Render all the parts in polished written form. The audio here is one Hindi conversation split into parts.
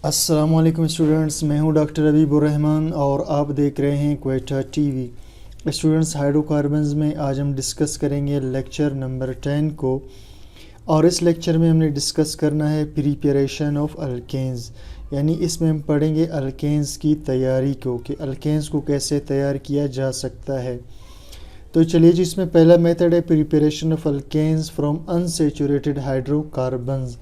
अस्सलामुअलैकुम स्टूडेंट्स, मैं हूं डॉक्टर अबीबुर्रहमान और आप देख रहे हैं क्वेटा टीवी। स्टूडेंट्स, हाइड्रोकार्बन्स में आज हम डिस्कस करेंगे लेक्चर नंबर 10 को। और इस लेक्चर में हमने डिस्कस करना है प्रिपरेशन ऑफ अल्केन्स, यानी इसमें हम पढ़ेंगे अल्केन्स की तैयारी को कि अल्केन्स को कैसे तैयार किया जा सकता है। तो चलिए जी, इसमें पहला मेथड है preparation of alkanes from unsaturated hydrocarbons.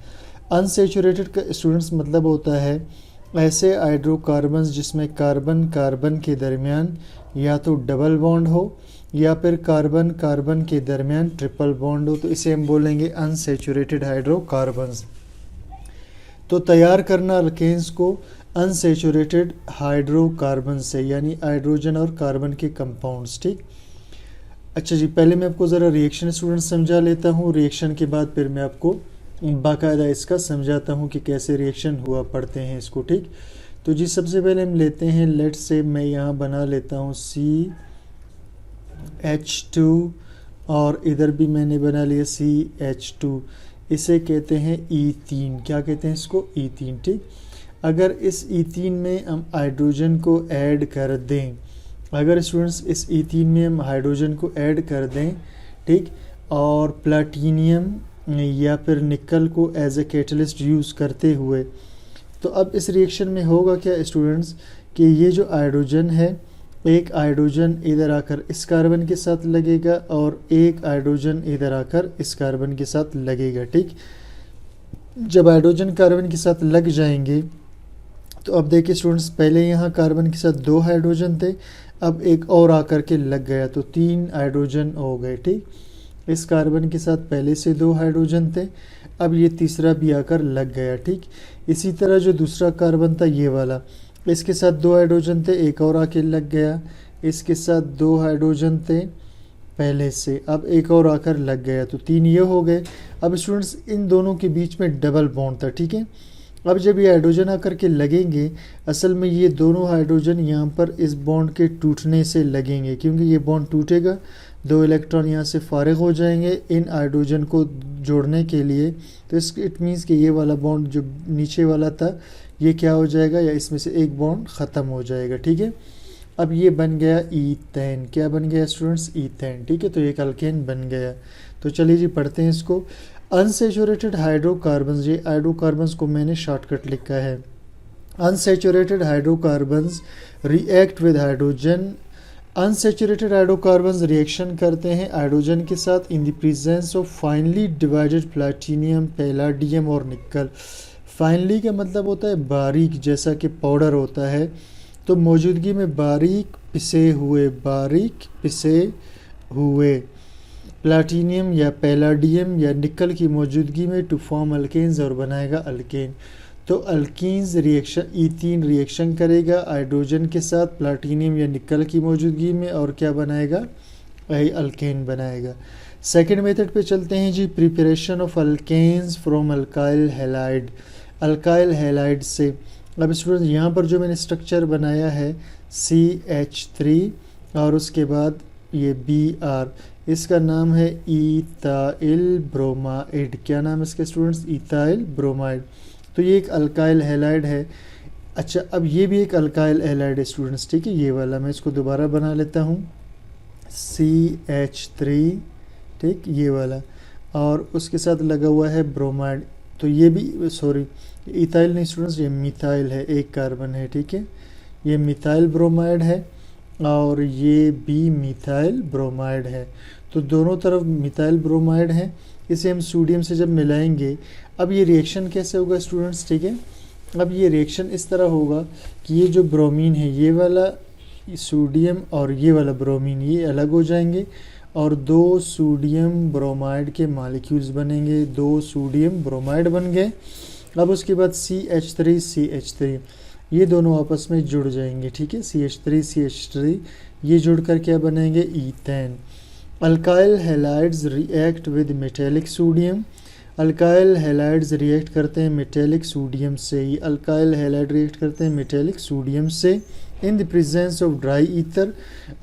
Unsaturated का स्टूडेंट्स मतलब होता है ऐसे हाइड्रोकार्बन्स जिसमें कार्बन कार्बन के दरमियान या तो डबल बॉन्ड हो या फिर कार्बन कार्बन के दरमियान ट्रिपल बॉन्ड हो, तो इसे हम बोलेंगे अनसेचुरेटेड हाइड्रोकार्बन्स। तो तैयार करना अल्केन्स को अनसेचुरेटेड हाइड्रोकार्बन से, यानी हाइड्रोजन और कार्बन के कंपाउंड्स। ठीक, अच्छा जी, पहले मैं आपको ज़रा रिएक्शन स्टूडेंट समझा लेता हूँ। रिएक्शन के बाद फिर मैं आपको बाकायदा इसका समझाता हूँ कि कैसे रिएक्शन हुआ पढ़ते हैं इसको। ठीक, तो जी सबसे पहले हम लेते हैं, लेट से मैं यहाँ बना लेता हूँ CH2 और इधर भी मैंने बना लिया CH2। इसे कहते हैं ईथीन। क्या कहते हैं इसको? ईथीन। ठीक, अगर इस ईथीन में हम हाइड्रोजन को ऐड कर दें, अगर स्टूडेंट्स इस ईथीन में हम हाइड्रोजन को ऐड कर दें, ठीक, और प्लाटीनियम या फिर निकल को एज ए कैटलिस्ट यूज़ करते हुए, तो अब इस रिएक्शन में होगा क्या स्टूडेंट्स कि ये जो हाइड्रोजन है, एक हाइड्रोजन इधर आकर इस कार्बन के साथ लगेगा और एक हाइड्रोजन इधर आकर इस कार्बन के साथ लगेगा। ठीक, जब हाइड्रोजन कार्बन के साथ लग जाएंगे तो अब देखिए स्टूडेंट्स, पहले यहाँ कार्बन के साथ 2 हाइड्रोजन थे, अब एक और आकर के लग गया तो 3 हाइड्रोजन हो गए। ठीक, इस कार्बन के साथ पहले से 2 हाइड्रोजन थे, अब ये तीसरा भी आकर लग गया। ठीक, इसी तरह जो दूसरा कार्बन था ये वाला, इसके साथ 2 हाइड्रोजन थे, एक और आके लग गया। इसके साथ 2 हाइड्रोजन थे पहले से, अब एक और आकर लग गया तो 3 ये हो गए। अब स्टूडेंट्स इन दोनों के बीच में डबल बॉन्ड था। ठीक है, अब जब ये हाइड्रोजन आकर के लगेंगे, असल में ये दोनों हाइड्रोजन यहाँ पर इस बॉन्ड के टूटने से लगेंगे, क्योंकि ये बॉन्ड टूटेगा, 2 इलेक्ट्रॉन यहाँ से फारिग हो जाएंगे इन हाइड्रोजन को जोड़ने के लिए। तो इट मीन्स कि ये वाला बॉन्ड जो नीचे वाला था ये क्या हो जाएगा, या इसमें से एक बॉन्ड ख़त्म हो जाएगा। ठीक है, अब ये बन गया ईथेन। क्या बन गया स्टूडेंट्स? ईथेन। ठीक है, तो एक अल्केन बन गया। तो चलिए जी पढ़ते हैं इसको। अनसेचुरेटेड हाइड्रोकार्बन्स, ये हाइड्रोकार्बन्स को मैंने शॉर्टकट लिखा है। Unsaturated hydrocarbons react with hydrogen. Unsaturated hydrocarbons reaction करते हैं हाइड्रोजन के साथ इन the presence of finally divided platinum, palladium और निकल। फाइनली का मतलब होता है बारीक, जैसा कि पाउडर होता है, तो मौजूदगी में बारीक पिसे हुए प्लैटिनियम या पैलाडियम या निकल की मौजूदगी में टू फॉर्म अल्केन्स, और बनाएगा अल्केन। तो अल्कीन्स रिएक्शन, ईथीन रिएक्शन करेगा हाइड्रोजन के साथ प्लैटिनियम या निकल की मौजूदगी में, और क्या बनाएगा? अल्केन बनाएगा। सेकेंड मेथड पे चलते हैं जी, preparation of alkanes from alkyl halide. Alkyl halide से, अब स्टूडेंट्स यहाँ पर जो मैंने स्ट्रक्चर बनाया है CH3 और उसके बाद ये Br, इसका नाम है इथाइल ब्रोमाइड। क्या नाम है इसका स्टूडेंट्स? Ethyl bromide. तो ये एक अल्काइल हैलाइड है। अच्छा, अब ये भी एक अल्काइल हैलाइड है स्टूडेंट्स। ठीक है, ये वाला मैं इसको दोबारा बना लेता हूँ, CH3। ठीक, ये वाला, और उसके साथ लगा हुआ है ब्रोमाइड। तो ये भी, सॉरी इथाइल नहीं स्टूडेंट्स, ये मिथाइल है, एक कार्बन है। ठीक है, ये मिथाइल ब्रोमाइड है और ये भी मिथाइल ब्रोमाइड है। तो दोनों तरफ मिथाइल ब्रोमाइड है। इसे हम सोडियम से जब मिलाएंगे, अब ये रिएक्शन कैसे होगा स्टूडेंट्स? ठीक है, अब ये रिएक्शन इस तरह होगा कि ये जो ब्रोमीन है, ये वाला सोडियम और ये वाला ब्रोमीन, ये अलग हो जाएंगे और 2 सोडियम ब्रोमाइड के मॉलिक्यूल्स बनेंगे। 2 सोडियम ब्रोमाइड बन गए। अब उसके बाद CH3 ये दोनों आपस में जुड़ जाएंगे। ठीक है, CH3 ये जुड़कर क्या बनेंगे? Ethane. Alkyl halides react with metallic sodium. Alkyl halides react करते हैं मेटेलिक सोडियम से। ये अल्काइल हैलाइड रिएक्ट करते हैं मेटेलिक सोडियम से in the presence of dry ether,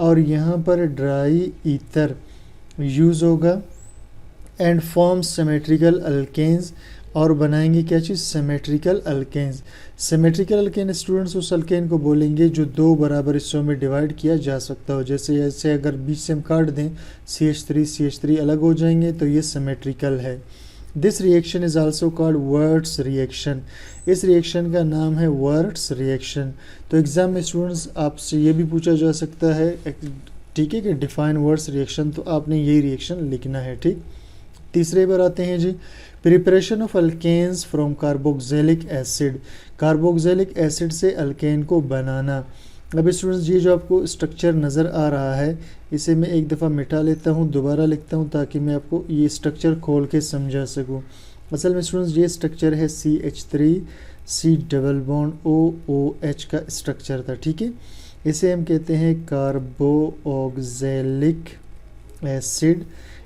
और यहाँ पर ड्राई ईथर यूज़ होगा एंड फॉर्म सिमेट्रिकल अल्केन्स, और बनाएंगे क्या चीज़, symmetrical alkanes. Symmetrical alkane students उस अल्केन को बोलेंगे जो दो बराबर हिस्सों में डिवाइड किया जा सकता हो। जैसे अगर बीच से हम काट दें CH3 अलग हो जाएंगे, तो ये सिमेट्रिकल है। This reaction is also called वर्ट्स reaction. इस रिएक्शन का नाम है वर्ट्स रिएक्शन। तो एग्ज़ाम में स्टूडेंट्स आपसे ये भी पूछा जा सकता है, ठीक है, कि डिफाइन वर्ट्स रिएक्शन, तो आपने यही रिएक्शन लिखना है, ठीक। तीसरे पर आते हैं जी, preparation of alkanes from carboxylic acid. Carboxylic acid से अल्केन को बनाना। अब स्टूडेंट्स ये जो आपको स्ट्रक्चर नज़र आ रहा है, इसे मैं एक दफ़ा मिटा लेता हूँ, दोबारा लिखता हूँ ताकि मैं आपको ये स्ट्रक्चर खोल के समझा सकूँ। असल में स्टूडेंट्स ये स्ट्रक्चर है CH3C डबल बॉन्ड OOH का स्ट्रक्चर था, ठीक है। इसे हम कहते हैं कार्बोक्सिलिक एसिड,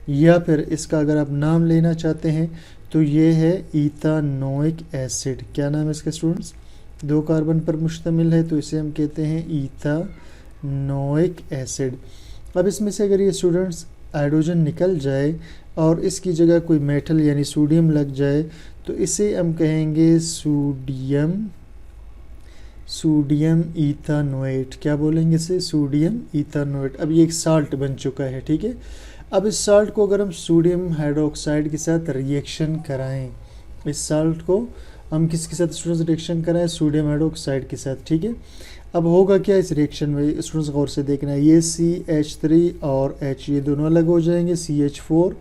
या फिर इसका अगर आप नाम लेना चाहते हैं तो ये है इथानोइक एसिड। क्या नाम है इसका स्टूडेंट्स, 2 कार्बन पर मुश्तमिल है, तो इसे हम कहते हैं इथानोइक एसिड। अब इसमें से अगर ये स्टूडेंट्स हाइड्रोजन निकल जाए और इसकी जगह कोई मेटल यानी सोडियम लग जाए, तो इसे हम कहेंगे सोडियम इथानोएट। क्या बोलेंगे इसे, सोडियम इथानोएट। अब ये एक साल्ट बन चुका है, ठीक है। अब इस साल्ट को अगर हम सोडियम हाइड्रोक्साइड के साथ रिएक्शन कराएं, इस साल्ट को हम किसके साथ स्टूडेंट्स रिएक्शन कराएं, सोडियम हाइड्रोक्साइड के साथ, ठीक है। अब होगा क्या इस रिएक्शन में, स्टूडेंट्स गौर से देखना है, ये CH3 और H ये दोनों अलग हो जाएंगे, CH4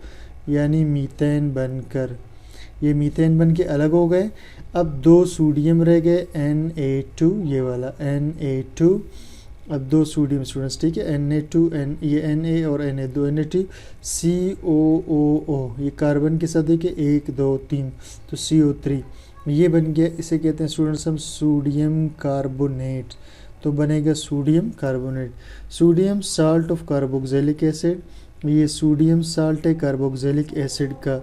यानी मीथेन बनकर, ये मीथेन बन के अलग हो गए। अब 2 सोडियम रह गए, Na2, ये वाला Na2। अब 2 सोडियम स्टूडेंट्स, ठीक है, Na2 ये Na और Na2 Na2 COOO, ये कार्बन के साथ देखिए 1 2 3, तो CO3 ये बन गया। इसे कहते हैं स्टूडेंट्स हम सोडियम कार्बोनेट, तो बनेगा sodium carbonate. Sodium salt of carboxylic acid, ये सोडियम साल्ट है कार्बोक्सिलिक एसिड का।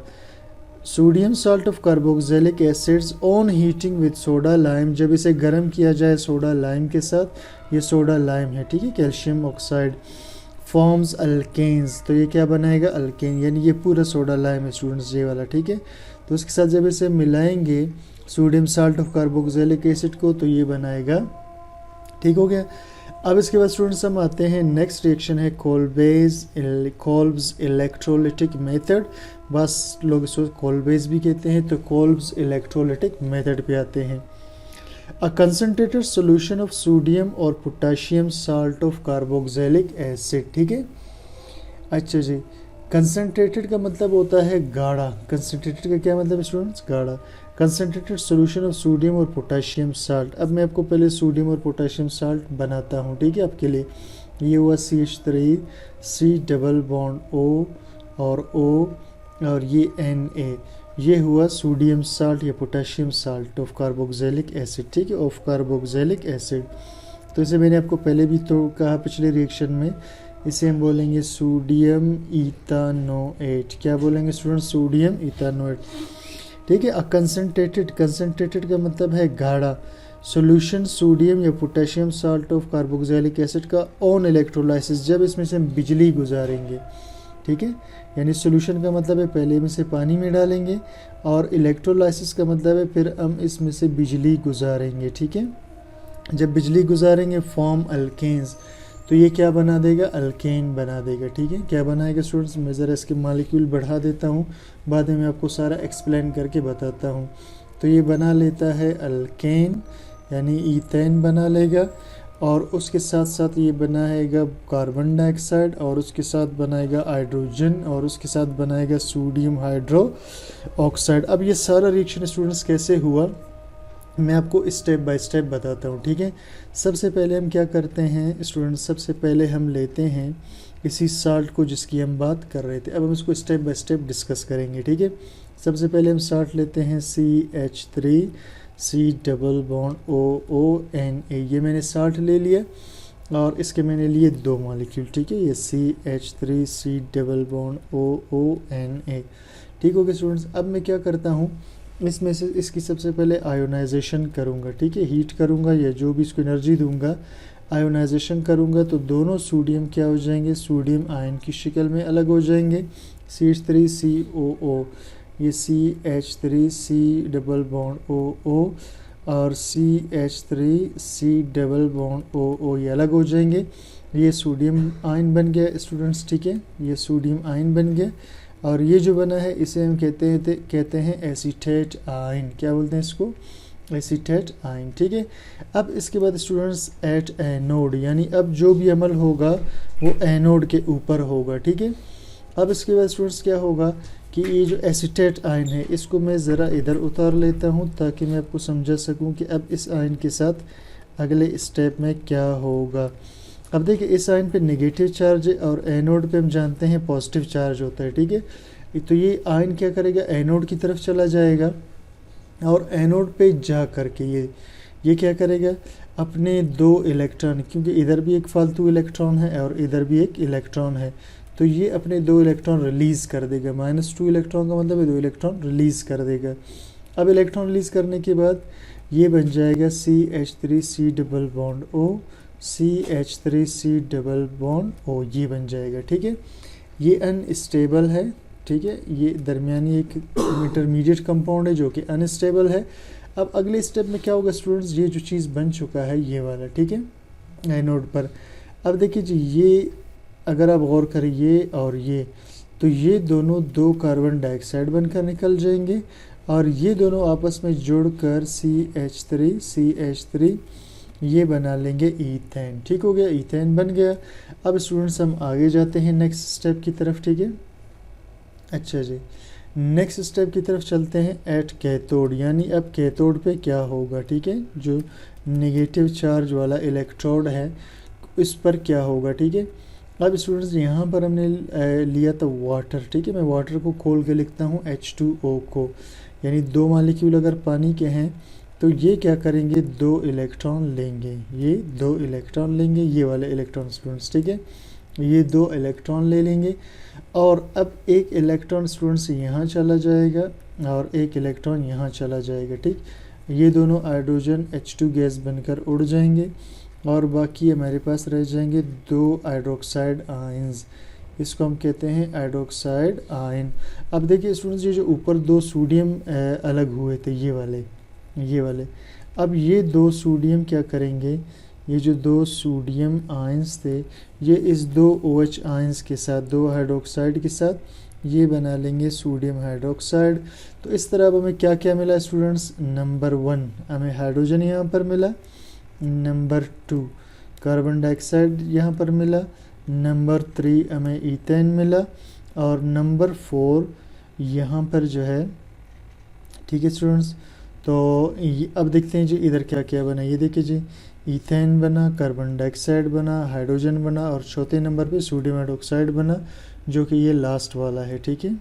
Sodium salt of carboxylic acids on heating with soda lime, जब इसे गर्म किया जाए सोडा लाइम के साथ, ये सोडा लाइम है, ठीक है, कैल्शियम ऑक्साइड, फॉर्म्स अल्केन्स, तो ये क्या बनाएगा, अल्केन, यानी ये पूरा सोडा लाइम है स्टूडेंट्स, ये वाला, ठीक है। तो उसके साथ जब इसे मिलाएंगे sodium salt of carboxylic acid को, तो ये बनाएगा, ठीक हो गया। अब इसके बाद स्टूडेंट्स हम आते हैं, नेक्स्ट रिएक्शन है कोल्ब्स इलेक्ट्रोलिटिक मेथड। बस लोग इसको कोल्बेज भी कहते हैं, तो कोल्ब्स इलेक्ट्रोलिटिक मेथड पे आते हैं। अ कंसनट्रेटेड सॉल्यूशन ऑफ सोडियम और potassium salt of carboxylic acid, ठीक है। अच्छा जी, कंसनट्रेटेड का मतलब होता है गाढ़ा। कंसनट्रेटेड का क्या मतलब है स्टूडेंट्स, गाढ़ा। कंसनट्रेटेड सॉल्यूशन ऑफ सोडियम और पोटाशियम साल्ट। अब मैं आपको पहले सोडियम और पोटाशियम साल्ट बनाता हूँ, ठीक है, आपके लिए। ये हुआ CH3C डबल बॉन्ड O और O, और ये Na, ये हुआ सोडियम साल्ट या potassium salt of carboxylic acid, ठीक है, ऑफ कार्बोक्सिलिक एसिड। तो इसे मैंने आपको पहले भी तो कहा पिछले रिएक्शन में, इसे हम बोलेंगे सोडियम इथानोएट। क्या बोलेंगे स्टूडेंट, सोडियम इथानोएट, ठीक है। कंसनट्रेटेड का मतलब है गाढ़ा। सॉल्यूशन सोडियम या potassium salt of carboxylic acid का ऑन इलेक्ट्रोलाइसिस, जब इसमें से हम बिजली गुजारेंगे, ठीक है, यानी सॉल्यूशन का मतलब है पहले में से पानी में डालेंगे, और इलेक्ट्रोलाइसिस का मतलब है फिर हम इसमें से बिजली गुजारेंगे, ठीक है। जब बिजली गुजारेंगे फॉर्म अल्केन्स, तो ये क्या बना देगा, अल्केन बना देगा, ठीक है। क्या बनाएगा स्टूडेंट्स, मैं ज़रा इसके मालिक्यूल बढ़ा देता हूँ, बाद में मैं आपको सारा एक्सप्लेन करके बताता हूँ। तो ये बना लेता है अल्केन, यानी ईथेन बना लेगा, और उसके साथ साथ ये बनाएगा कार्बन डाइऑक्साइड, और उसके साथ बनाएगा हाइड्रोजन, और उसके साथ बनाएगा सोडियम हाइड्रो ऑक्साइड। अब ये सारा रिएक्शन स्टूडेंट्स कैसे हुआ, मैं आपको स्टेप बाय स्टेप बताता हूँ, ठीक है। सबसे पहले हम क्या करते हैं स्टूडेंट्स, सबसे पहले हम लेते हैं इसी साल्ट को जिसकी हम बात कर रहे थे। अब हम इसको स्टेप बाय स्टेप डिस्कस करेंगे, ठीक है। सबसे पहले हम साल्ट लेते हैं CH3C डबल बॉन्ड OONA, ये मैंने साल्ट ले लिया, और इसके मैंने लिए 2 मॉलिक्यूल, ठीक है, ये CH3C डबल बॉन्ड OONA, ठीक हो गया स्टूडेंट्स। अब मैं क्या करता हूँ, इसमें से इसकी सबसे पहले आयोनाइजेशन करूँगा, ठीक है, हीट करूँगा, या जो भी इसको एनर्जी दूंगा, आयोनाइजेशन करूँगा, तो दोनों सोडियम क्या हो जाएंगे, सोडियम आयन की शक्ल में अलग हो जाएंगे, CH3COO, ये CH3 डबल बॉन्ड OO और CH3 डबल बॉन्ड OO ये अलग हो जाएंगे। ये सोडियम आयन बन गया स्टूडेंट्स, ठीक है, ये सोडियम आयन बन गया। और ये जो बना है इसे हम कहते हैं एसीटेट आयन। क्या बोलते हैं इसको? एसीटेट आयन, ठीक है। अब इसके बाद स्टूडेंट्स एट एनोड, यानी अब जो भी अमल होगा वो एनोड के ऊपर होगा, ठीक है। अब इसके बाद स्टूडेंट्स क्या होगा कि ये जो एसीटेट आयन है इसको मैं ज़रा इधर उतार लेता हूँ ताकि मैं आपको समझा सकूँ कि अब इस आयन के साथ अगले स्टेप में क्या होगा। अब देखिए इस आयन पे नेगेटिव चार्ज है और एनोड पे हम जानते हैं पॉजिटिव चार्ज होता है, ठीक है। तो ये आयन क्या करेगा, एनोड की तरफ चला जाएगा और एनोड पे जा करके ये क्या करेगा, अपने 2 इलेक्ट्रॉन, क्योंकि इधर भी एक फालतू इलेक्ट्रॉन है और इधर भी एक इलेक्ट्रॉन है, तो ये अपने 2 इलेक्ट्रॉन रिलीज़ कर देगा। -2 इलेक्ट्रॉन का मतलब है 2 इलेक्ट्रॉन रिलीज़ कर देगा। अब इलेक्ट्रॉन रिलीज़ करने के बाद ये बन जाएगा CH3 double bond O, CH3 double bond O, ये बन जाएगा, ठीक है। ये अनस्टेबल है, ठीक है, ये दरमियानी एक इंटरमीडिएट कंपाउंड है जो कि अनस्टेबल है। अब अगले स्टेप में क्या होगा स्टूडेंट्स, ये जो चीज़ बन चुका है ये वाला, ठीक है, एनोड पर। अब देखिए जी, ये अगर आप गौर करें ये और ये, तो ये दोनों 2 कार्बन डाइऑक्साइड बनकर निकल जाएंगे और ये दोनों आपस में जुड़कर CH3 ये बना लेंगे ईथेन, ठीक हो गया, ईथेन बन गया। अब स्टूडेंट्स हम आगे जाते हैं नेक्स्ट स्टेप की तरफ, ठीक है। अच्छा जी, नेक्स्ट स्टेप की तरफ चलते हैं एट कैथोड, यानी अब कैथोड पे क्या होगा, ठीक है, जो नेगेटिव चार्ज वाला इलेक्ट्रोड है इस पर क्या होगा, ठीक है। अब स्टूडेंट्स यहाँ पर हमने लिया था वाटर, ठीक है, मैं वाटर को खोल के लिखता हूँ H2O को, यानी 2 मॉलिक्यूल अगर पानी के हैं तो ये क्या करेंगे, 2 इलेक्ट्रॉन लेंगे, ये 2 इलेक्ट्रॉन लेंगे, ये वाले इलेक्ट्रॉन स्टूडेंट्स, ठीक है, ये 2 इलेक्ट्रॉन ले लेंगे और अब एक इलेक्ट्रॉन स्टूडेंट्स यहाँ चला जाएगा और एक इलेक्ट्रॉन यहाँ चला जाएगा, ठीक। ये दोनों हाइड्रोजन H2 गैस बनकर उड़ जाएंगे और बाकी हमारे पास रह जाएंगे 2 हाइड्रोक्साइड आयंस, इसको हम कहते हैं हाइड्रोक्साइड आयन। अब देखिए स्टूडेंट्स, ये जो ऊपर 2 सोडियम अलग हुए थे ये वाले, अब ये 2 सोडियम क्या करेंगे, ये जो 2 सोडियम आयंस थे ये इस 2 OH आयंस के साथ, 2 हाइड्रोक्साइड के साथ ये बना लेंगे सोडियम हाइड्रोक्साइड। तो इस तरह अब हमें क्या क्या मिला स्टूडेंट्स, नंबर 1 हमें हाइड्रोजन यहाँ पर मिला, नंबर 2 कार्बन डाइऑक्साइड यहाँ पर मिला, नंबर 3 हमें ईथेन मिला और नंबर 4 यहाँ पर जो है, ठीक है स्टूडेंट्स। तो अब देखते हैं जी इधर क्या क्या बना, ये देखिए जी, ईथेन बना, कार्बन डाइऑक्साइड बना, हाइड्रोजन बना और चौथे नंबर पे सोडियम हाइड्रोक्साइड बना, जो कि ये लास्ट वाला है, ठीक है,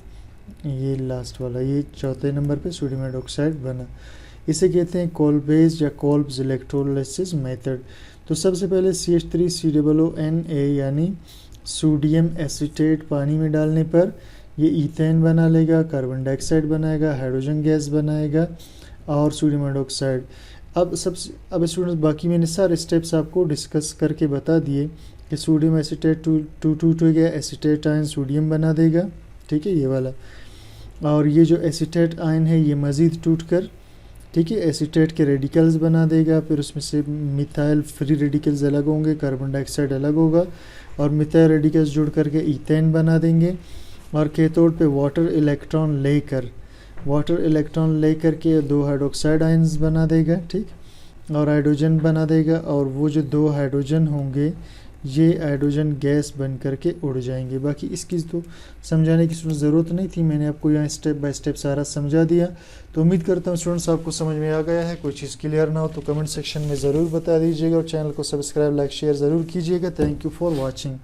ये लास्ट वाला, ये चौथे नंबर पे सोडियम हाइड्रोक्साइड बना। इसे कहते हैं कोल्बेज या कोल्ब्स इलेक्ट्रोलिसिस मेथड। तो सबसे पहले CH3COONA यानी सोडियम एसीटेट पानी में डालने पर ये ईथेन बना लेगा, कार्बन डाइऑक्साइड बनाएगा, हाइड्रोजन गैस बनाएगा और सोडियम हाइड्रोक्साइड। अब स्टूडेंट्स बाकी मैंने सारे स्टेप्स आपको डिस्कस करके बता दिए कि सोडियम एसीटेट टूट गया, एसीटेट आयन सोडियम बना देगा, ठीक है, ये वाला। और ये जो एसीटेट आयन है ये मज़ीद टूट कर, ठीक है, एसीटेट के रेडिकल्स बना देगा, फिर उसमें से मिथाइल फ्री रेडिकल्स अलग होंगे, कार्बन डाइऑक्साइड अलग होगा और मिथाइल रेडिकल्स जुड़ करके ईथेन बना देंगे। और कैथोड पे वाटर इलेक्ट्रॉन लेकर के 2 हाइड्रोक्साइड आयंस बना देगा, ठीक, और हाइड्रोजन बना देगा और वो जो 2 हाइड्रोजन होंगे ये हाइड्रोजन गैस बन करके उड़ जाएंगे। बाकी इसकी तो समझाने की ज़रूरत नहीं थी, मैंने आपको यहाँ स्टेप बाय स्टेप सारा समझा दिया। तो उम्मीद करता हूँ स्टूडेंट्स आपको समझ में आ गया है। कोई चीज़ क्लियर ना हो तो कमेंट सेक्शन में ज़रूर बता दीजिएगा और चैनल को सब्सक्राइब, लाइक, शेयर ज़रूर कीजिएगा। Thank you for watching.